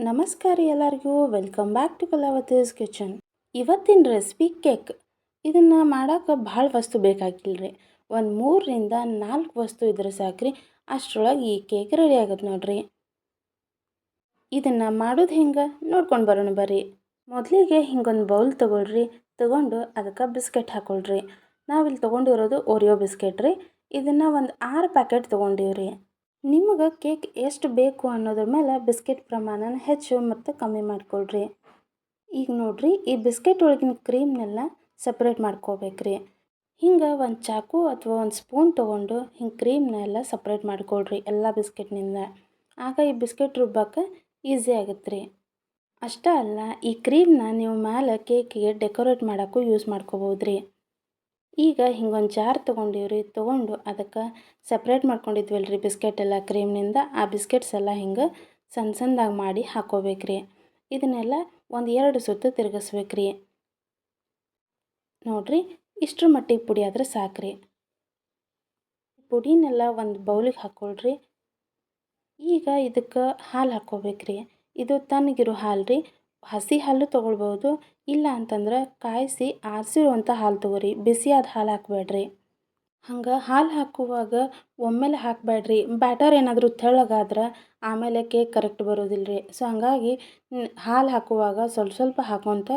ನಮಸ್ಕಾರ ಎಲ್ಲರಿಗೂ welcome back to Kalavathi's kitchen. ಇವತ್ತಿನ ರೆಸಿಪಿ ಕೇಕ್. ಇದನ್ನು ಮಾಡೋಕೆ ಭಾಳ ವಸ್ತು ಬೇಕಾಗಿಲ್ಲರಿ. ಒಂದು 3ರಿಂದ 4 ವಸ್ತು ಇದ್ರೆ ಸಾಕ್ರಿ, ಅಷ್ಟರೊಳಗೆ ಈ ಕೇಕ್ ರೆಡಿ ಆಗುತ್ತೆ ನೋಡ್ರಿ. ಇದನ್ನು ಮಾಡೋದು ಹೆಂಗೆ ನೋಡ್ಕೊಂಡು ಬರೋಣ ಬರ್ರಿ. ಮೊದಲಿಗೆ ಹಿಂಗೊಂದು ಬೌಲ್ ತೊಗೊಂಡು ಅದಕ್ಕೆ ಬಿಸ್ಕೆಟ್ ಹಾಕ್ಕೊಳ್ರಿ. ನಾವಿಲ್ಲಿ ತೊಗೊಂಡಿರೋದು ಓರಿಯೋ ಬಿಸ್ಕೆಟ್ ರೀ. ಇದನ್ನು ಒಂದು 6 ಪ್ಯಾಕೆಟ್ ತೊಗೊಂಡಿವ್ರಿ. ನಿಮಗೆ ಕೇಕ್ ಎಷ್ಟು ಬೇಕು ಅನ್ನೋದ್ರ ಮೇಲೆ ಬಿಸ್ಕೆಟ್ ಪ್ರಮಾಣನ ಹೆಚ್ಚು ಮತ್ತು ಕಮ್ಮಿ ಮಾಡ್ಕೊಳ್ರಿ. ಈಗ ನೋಡ್ರಿ, ಈ ಬಿಸ್ಕೆಟ್ ಒಳಗಿನ ಕ್ರೀಮ್ನೆಲ್ಲ ಸಪ್ರೇಟ್ ಮಾಡ್ಕೋಬೇಕ್ರಿ. ಹಿಂಗೆ ಒಂದು ಚಾಕು ಅಥವಾ ಒಂದು ಸ್ಪೂನ್ ತೊಗೊಂಡು ಹಿಂಗೆ ಕ್ರೀಮ್ನೆಲ್ಲ ಸಪ್ರೇಟ್ ಮಾಡ್ಕೊಳ್ರಿ ಎಲ್ಲ ಬಿಸ್ಕೆಟ್ನಿಂದ. ಆಗ ಈ ಬಿಸ್ಕೆಟ್ ರುಬ್ಬಕ್ಕೆ ಈಸಿ ಆಗುತ್ತೆ ರೀ. ಅಷ್ಟೇ ಅಲ್ಲ, ಈ ಕ್ರೀಮ್ನ ನೀವು ಮೇಲೆ ಕೇಕಿಗೆ ಡೆಕೋರೇಟ್ ಮಾಡೋಕ್ಕೂ ಯೂಸ್ ಮಾಡ್ಕೋಬೋದು ರೀ. ಈಗ ಹಿಂಗೊಂದು ಜಾರ್ ತೊಗೊಂಡು ಅದಕ್ಕೆ ಸಪ್ರೇಟ್ ಮಾಡ್ಕೊಂಡಿದ್ವಲ್ರಿ ಬಿಸ್ಕೆಟ್ ಎಲ್ಲ ಕ್ರೀಮ್ನಿಂದ. ಆ ಬಿಸ್ಕೆಟ್ಸ್ ಎಲ್ಲ ಹಿಂಗೆ ಸಣ್ಣದಾಗಿ ಮಾಡಿ ಹಾಕೋಬೇಕ್ರಿ. ಇದನ್ನೆಲ್ಲ ಒಂದು 2 ಸುತ್ತು ತಿರುಗಿಸ್ಬೇಕ್ರಿ. ನೋಡ್ರಿ, ಇಷ್ಟರ ಮಟ್ಟಿಗೆ ಪುಡಿ ಆದ್ರೆ ಸಾಕ್ರಿ. ಪುಡಿನೆಲ್ಲ ಒಂದು ಬೌಲಿಗೆ ಹಾಕ್ಕೊಳ್ರಿ. ಈಗ ಇದಕ್ಕೆ ಹಾಲು ಹಾಕ್ಕೋಬೇಕ್ರಿ. ಇದು ತಣ್ಣಗಿರೋ ಹಾಲು ರೀ. ಹಸಿ ಹಾಲು ತೊಗೊಳ್ಬೋದು, ಇಲ್ಲ ಅಂತಂದ್ರೆ ಕಾಯಿಸಿ ಆರಿಸಿರುವಂಥ ಹಾಲು ತೊಗೊರಿ. ಬಿಸಿಯಾದ ಹಾಲು ಹಾಕಬೇಡ್ರಿ. ಹಂಗೆ ಹಾಲು ಹಾಕುವಾಗ ಒಮ್ಮೆಲೆ ಹಾಕಬೇಡ್ರಿ. ಬ್ಯಾಟರ್ ಏನಾದರೂ ತೆಳ್ಳಗಾದ್ರೆ ಆಮೇಲೆ ಕೇಕ್ ಕರೆಕ್ಟ್ ಬರೋದಿಲ್ಲ ರೀ. ಸೊ ಹಂಗಾಗಿ ಹಾಲು ಹಾಕುವಾಗ ಸ್ವಲ್ಪ ಹಾಕೊತ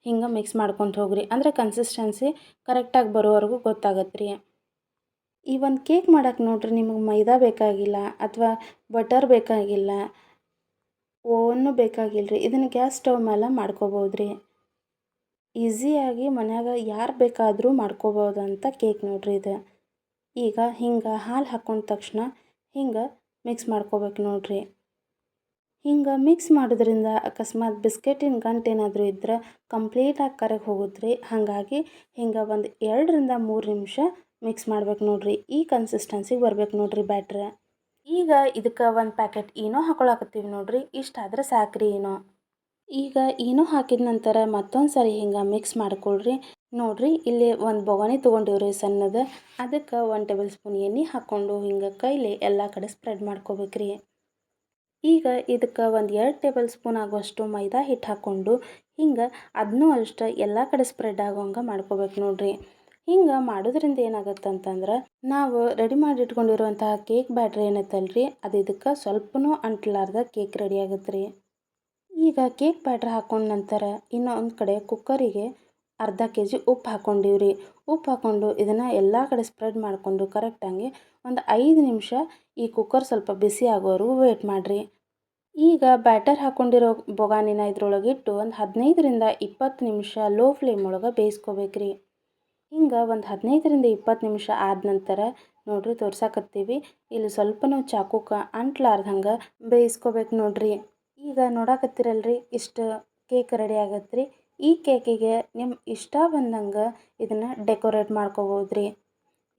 ಹಿಂಗೆ ಮಿಕ್ಸ್ ಮಾಡ್ಕೊತ ಹೋಗ್ರಿ. ಅಂದರೆ ಕನ್ಸಿಸ್ಟೆನ್ಸಿ ಕರೆಕ್ಟಾಗಿ ಬರೋವರೆಗೂ ಗೊತ್ತಾಗತ್ತೆ ರೀ. ಈ ಒಂದು ಕೇಕ್ ಮಾಡೋಕೆ ನೋಡ್ರಿ, ನಿಮಗೆ ಮೈದಾ ಬೇಕಾಗಿಲ್ಲ ಅಥವಾ ಬಟರ್ ಬೇಕಾಗಿಲ್ಲ, ಓವನ್ನೂ ಬೇಕಾಗಿಲ್ಲ ರೀ. ಇದನ್ನು ಗ್ಯಾಸ್ ಸ್ಟವ್ ಮೇಲೆ ಮಾಡ್ಕೋಬೋದು ರೀ. ಈಸಿಯಾಗಿ ಮನ್ಯಾಗ ಯಾರು ಬೇಕಾದರೂ ಮಾಡ್ಕೋಬೋದಂಥ ಕೇಕ್ ನೋಡ್ರಿ ಇದು. ಈಗ ಹಿಂಗೆ ಹಾಲು ಹಾಕ್ಕೊಂಡ ತಕ್ಷಣ ಹಿಂಗೆ ಮಿಕ್ಸ್ ಮಾಡ್ಕೋಬೇಕು ನೋಡ್ರಿ. ಹಿಂಗೆ ಮಿಕ್ಸ್ ಮಾಡೋದ್ರಿಂದ ಅಕಸ್ಮಾತ್ ಬಿಸ್ಕೆಟಿನ ಗಂಟು ಏನಾದರೂ ಇದ್ರೆ ಕಂಪ್ಲೀಟಾಗಿ ಕರಗಿ ಹೋಗುತ್ತೆ ರೀ. ಹಾಗಾಗಿ ಹಿಂಗೆ ಒಂದು 2ರಿಂದ 3 ನಿಮಿಷ ಮಿಕ್ಸ್ ಮಾಡ್ಬೇಕು ನೋಡ್ರಿ. ಈ ಕನ್ಸಿಸ್ಟೆನ್ಸಿಗೆ ಬರ್ಬೇಕು ನೋಡ್ರಿ ಬ್ಯಾಟ್ರ್. ಈಗ ಇದಕ್ಕೆ 1 ಪ್ಯಾಕೆಟ್ ಈನೋ ಹಾಕೊಳಕತ್ತೀವಿ ನೋಡ್ರಿ. ಇಷ್ಟಾದ್ರೆ ಸಾಕ್ರಿ ಈನೋ. ಈಗ ಈನೋ ಹಾಕಿದ ನಂತರ ಮತ್ತೊಂದು ಸಾರಿ ಹಿಂಗೆ ಮಿಕ್ಸ್ ಮಾಡ್ಕೊಳ್ರಿ. ನೋಡ್ರಿ, ಇಲ್ಲಿ ಒಂದು ಬೊಗಣಿ ತೊಗೊಂಡಿವ್ರಿ ಸಣ್ಣದು. ಅದಕ್ಕೆ 1 ಟೇಬಲ್ ಸ್ಪೂನ್ ಎಣ್ಣೆ ಹಾಕ್ಕೊಂಡು ಹಿಂಗೆ ಕೈಲಿ ಎಲ್ಲ ಕಡೆ ಸ್ಪ್ರೆಡ್ ಮಾಡ್ಕೋಬೇಕ್ರಿ. ಈಗ ಇದಕ್ಕೆ ಒಂದು 2 ಟೇಬಲ್ ಸ್ಪೂನ್ ಆಗುವಷ್ಟು ಮೈದಾ ಹಿಟ್ಟು ಹಾಕ್ಕೊಂಡು ಹಿಂಗೆ ಅದನ್ನೂ ಅಷ್ಟೇ ಎಲ್ಲ ಕಡೆ ಸ್ಪ್ರೆಡ್ ಆಗೋಂಗೆ ಮಾಡ್ಕೋಬೇಕು ನೋಡ್ರಿ. ಹಿಂಗೆ ಮಾಡೋದ್ರಿಂದ ಏನಾಗುತ್ತೆ ಅಂತಂದ್ರೆ, ನಾವು ರೆಡಿ ಮಾಡಿ ಇಟ್ಕೊಂಡಿರುವಂತಹ ಕೇಕ್ ಬ್ಯಾಟ್ರ್ ಏನೈತಲ್ರಿ, ಅದು ಇದಕ್ಕೆ ಸ್ವಲ್ಪನೂ ಅಂಟ್ಲಾರ್ದ ಕೇಕ್ ರೆಡಿ ಆಗುತ್ತೆ ರೀ. ಈಗ ಕೇಕ್ ಬ್ಯಾಟ್ರ್ ಹಾಕೊಂಡ ನಂತರ ಇನ್ನೊಂದು ಕಡೆ ಕುಕ್ಕರಿಗೆ ಅರ್ಧ kg ಉಪ್ಪು ಹಾಕ್ಕೊಂಡಿವ್ರಿ. ಉಪ್ಪು ಹಾಕ್ಕೊಂಡು ಇದನ್ನು ಎಲ್ಲ ಕಡೆ ಸ್ಪ್ರೆಡ್ ಮಾಡಿಕೊಂಡು ಕರೆಕ್ಟಾಗಿ ಒಂದು 5 ನಿಮಿಷ ಈ ಕುಕ್ಕರ್ ಸ್ವಲ್ಪ ಬಿಸಿ ಆಗೋವರೆಗೂ ವೇಟ್ ಮಾಡಿರಿ. ಈಗ ಬ್ಯಾಟರ್ ಹಾಕ್ಕೊಂಡಿರೋ ಬೊಗಾನಿನ ಇದ್ರೊಳಗಿಟ್ಟು ಒಂದು 15ರಿಂದ 20 ನಿಮಿಷ ಲೋ ಫ್ಲೇಮ್ ಒಳಗೆ ಬೇಯಿಸ್ಕೋಬೇಕ್ರಿ. ಹಿಂಗೆ ಒಂದು 15ರಿಂದ 20 ನಿಮಿಷ ಆದ ನಂತರ ನೋಡ್ರಿ, ತೋರ್ಸಾಕತ್ತೀವಿ ಇಲ್ಲಿ ಸ್ವಲ್ಪನೂ ಚಾಕುಕ್ಕೆ ಅಂಟ್ಲಾರ್ದಂಗೆ ಬೇಯಿಸ್ಕೋಬೇಕು ನೋಡ್ರಿ. ಈಗ ನೋಡಾಕತ್ತೀರಲ್ರಿ, ಇಷ್ಟು ಕೇಕ್ ರೆಡಿ ಆಗತ್ತೆ ರೀ. ಈ ಕೇಕಿಗೆ ನಿಮ್ಮ ಇಷ್ಟ ಬಂದಂಗೆ ಇದನ್ನು ಡೆಕೋರೇಟ್ ಮಾಡ್ಕೋಬೋದು ರೀ.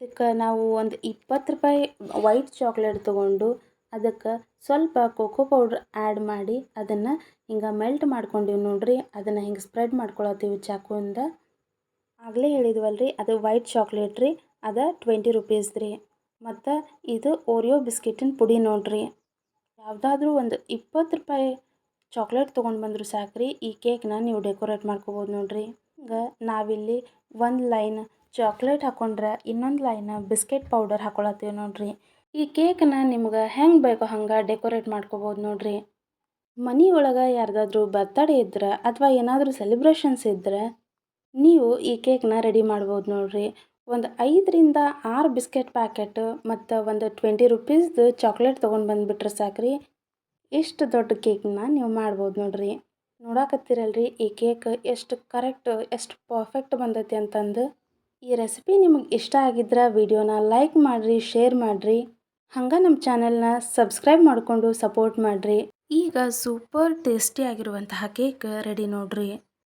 ಇದಕ್ಕೆ ನಾವು ಒಂದು 20 ರೂಪಾಯಿ ವೈಟ್ ಚಾಕ್ಲೇಟ್ ತೊಗೊಂಡು ಅದಕ್ಕೆ ಸ್ವಲ್ಪ ಕೋಕೋ ಪೌಡ್ರ್ ಆ್ಯಡ್ ಮಾಡಿ ಅದನ್ನು ಹಿಂಗೆ ಮೆಲ್ಟ್ ಮಾಡ್ಕೊಂಡಿವಿ ನೋಡ್ರಿ. ಅದನ್ನು ಹಿಂಗೆ ಸ್ಪ್ರೆಡ್ ಮಾಡ್ಕೊಳತ್ತೀವಿ ಚಾಕುವಿಂದ. ಆಗಲೇ ಹೇಳಿದ್ವಲ್ರಿ, ಅದು ವೈಟ್ ಚಾಕ್ಲೇಟ್ ರೀ. ಅದು 20 ರೂಪೀಸ್ ರೀ. ಮತ್ತು ಇದು ಓರಿಯೋ ಬಿಸ್ಕೆಟಿನ ಪುಡಿ ನೋಡ್ರಿ. ಯಾವುದಾದ್ರೂ ಒಂದು 20 ರೂಪಾಯಿ ಚಾಕ್ಲೇಟ್ ತೊಗೊಂಡು ಬಂದರೂ ಸಾಕ್ರಿ, ಈ ಕೇಕ್ನ ನೀವು ಡೆಕೋರೇಟ್ ಮಾಡ್ಕೋಬೋದು ನೋಡ್ರಿ. ಹಿಂಗೆ ನಾವಿಲ್ಲಿ ಒಂದು ಲೈನ್ ಚಾಕ್ಲೇಟ್ ಹಾಕ್ಕೊಂಡ್ರೆ ಇನ್ನೊಂದು ಲೈನ್ ಬಿಸ್ಕೆಟ್ ಪೌಡರ್ ಹಾಕ್ಕೊಳತ್ತೀವಿ ನೋಡ್ರಿ. ಈ ಕೇಕನ್ನ ನಿಮ್ಗೆ ಹೆಂಗೆ ಬೇಕೋ ಹಂಗೆ ಡೆಕೋರೇಟ್ ಮಾಡ್ಕೋಬೋದು ನೋಡ್ರಿ. ಮನೆ ಒಳಗೆ ಯಾರ್ದಾದ್ರೂ ಬರ್ತಡೇ ಇದ್ರೆ ಅಥವಾ ಏನಾದರೂ ಸೆಲೆಬ್ರೇಷನ್ಸ್ ಇದ್ದರೆ ನೀವು ಈ ಕೇಕ್ನ ರೆಡಿ ಮಾಡ್ಬೋದು ನೋಡ್ರಿ. ಒಂದು 5ರಿಂದ 6 ಬಿಸ್ಕೆಟ್ ಪ್ಯಾಕೆಟ್ ಮತ್ತು ಒಂದು 20 ರೂಪೀಸ್ದು ಚಾಕ್ಲೇಟ್ ತೊಗೊಂಡು ಬಂದುಬಿಟ್ರೆ ಸಾಕ್ರಿ, ಇಷ್ಟು ದೊಡ್ಡ ಕೇಕ್ನ ನೀವು ಮಾಡ್ಬೋದು ನೋಡ್ರಿ. ನೋಡಾಕತ್ತೀರಲ್ರಿ, ಈ ಕೇಕ್ ಎಷ್ಟು ಕರೆಕ್ಟ್, ಎಷ್ಟು ಪರ್ಫೆಕ್ಟ್ ಬಂದೈತಿ ಅಂತಂದು. ಈ ರೆಸಿಪಿ ನಿಮಗೆ ಇಷ್ಟ ಆಗಿದ್ರೆ ವಿಡಿಯೋನ ಲೈಕ್ ಮಾಡಿರಿ, ಶೇರ್ ಮಾಡಿರಿ. ಹಂಗೆ ನಮ್ಮ ಚಾನೆಲ್ನ ಸಬ್ಸ್ಕ್ರೈಬ್ ಮಾಡಿಕೊಂಡು ಸಪೋರ್ಟ್ ಮಾಡಿರಿ. ಈಗ ಸೂಪರ್ ಟೇಸ್ಟಿ ಆಗಿರುವಂತಹ ಕೇಕ್ ರೆಡಿ ನೋಡ್ರಿ.